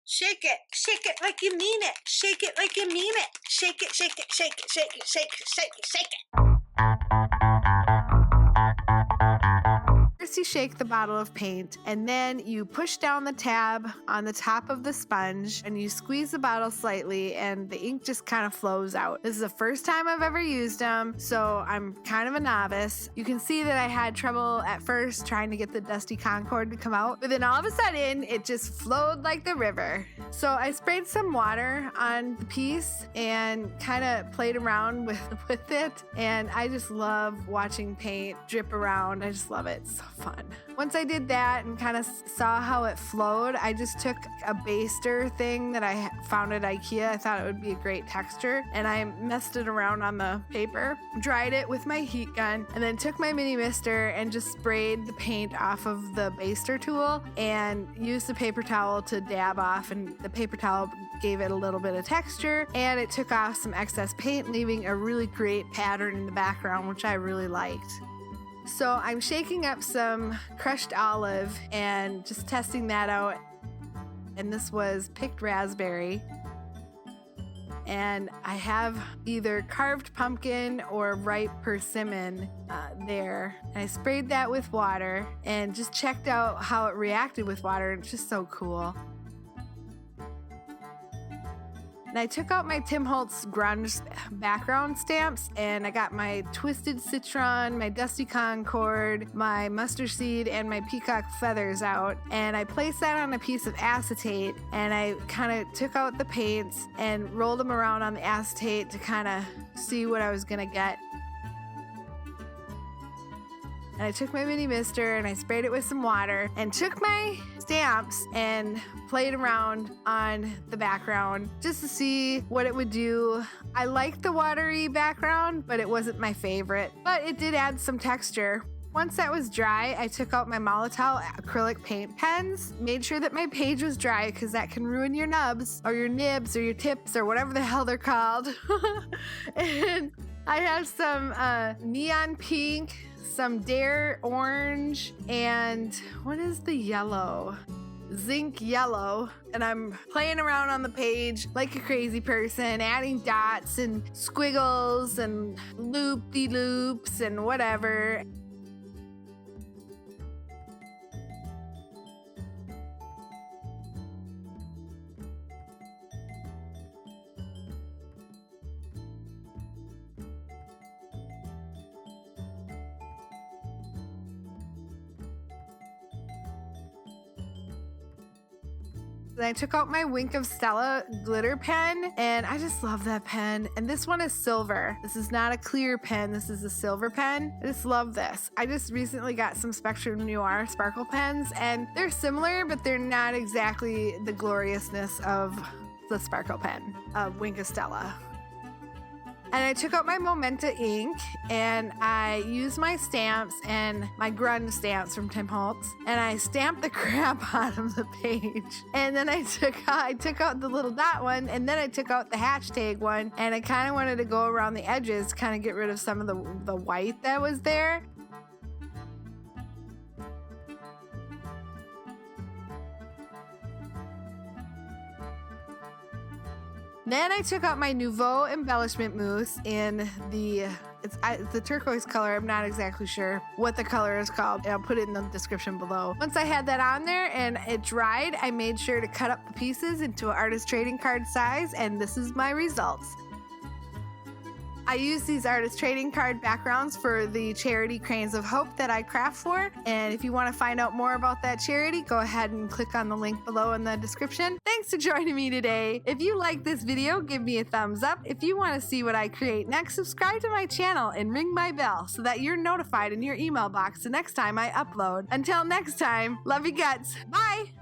Shake it like you mean it. Shake it like you mean it. Shake it, shake it, shake it, shake it, shake it, shake it, shake it. First you shake the bottle of paint, and then you push down the tab on the top of the sponge, and you squeeze the bottle slightly, and the ink just kind of flows out. This is the first time I've ever used them, so I'm kind of a novice. You can see that I had trouble at first trying to get the dusty Concord to come out, but then all of a sudden, it just flowed like the river. So I sprayed some water on the piece and kind of played around with it, and I just love watching paint drip around. I just love it. It's so fun. Once I did that and kind of saw how it flowed, I just took a baster thing that I found at IKEA. I thought it would be a great texture, and I messed it around on the paper, dried it with my heat gun, and then took my mini mister and just sprayed the paint off of the baster tool and used the paper towel to dab off, and the paper towel gave it a little bit of texture, and it took off some excess paint, leaving a really great pattern in the background, which I really liked. So I'm shaking up some crushed olive and just testing that out. And this was picked raspberry. And I have either carved pumpkin or ripe persimmon there. And I sprayed that with water and just checked out how it reacted with water. It's just so cool. And I took out my Tim Holtz grunge background stamps, and I got my Twisted Citron, my Dusty Concord, my mustard seed, and my peacock feathers out. And I placed that on a piece of acetate, and I kind of took out the paints and rolled them around on the acetate to kind of see what I was going to get. And I took my mini mister and I sprayed it with some water and took my stamps and played around on the background just to see what it would do. I liked the watery background, but it wasn't my favorite. But it did add some texture. Once that was dry, I took out my Molotow acrylic paint pens, made sure that my page was dry because that can ruin your nubs or your nibs or your tips or whatever the hell they're called. And I have some neon pink, some Dare orange, and what is the yellow? Zinc yellow. And I'm playing around on the page like a crazy person, adding dots and squiggles and loop-de-loops and whatever. I took out my Wink of Stella glitter pen, and I just love that pen. And this one is silver. This is not a clear pen. This is a silver pen. I just love this. I just recently got some Spectrum Noir sparkle pens, and they're similar, but they're not exactly the gloriousness of the sparkle pen of Wink of Stella. And I took out my Momenta ink, and I used my stamps and my grunge stamps from Tim Holtz, and I stamped the crap out of the page. And then I took out the little dot one, and then I took out the hashtag one, and I kind of wanted to go around the edges, kind of get rid of some of the white that was there. Then I took out my Nouveau embellishment mousse in it's the turquoise color. I'm not exactly sure what the color is called. I'll put it in the description below. Once I had that on there and it dried, I made sure to cut up the pieces into an artist trading card size, and this is my results. I use these artist trading card backgrounds for the charity Cranes of Hope that I craft for. And if you want to find out more about that charity, go ahead and click on the link below in the description. Thanks for joining me today. If you like this video, give me a thumbs up. If you want to see what I create next, subscribe to my channel and ring my bell so that you're notified in your email box the next time I upload. Until next time, love you guts. Bye.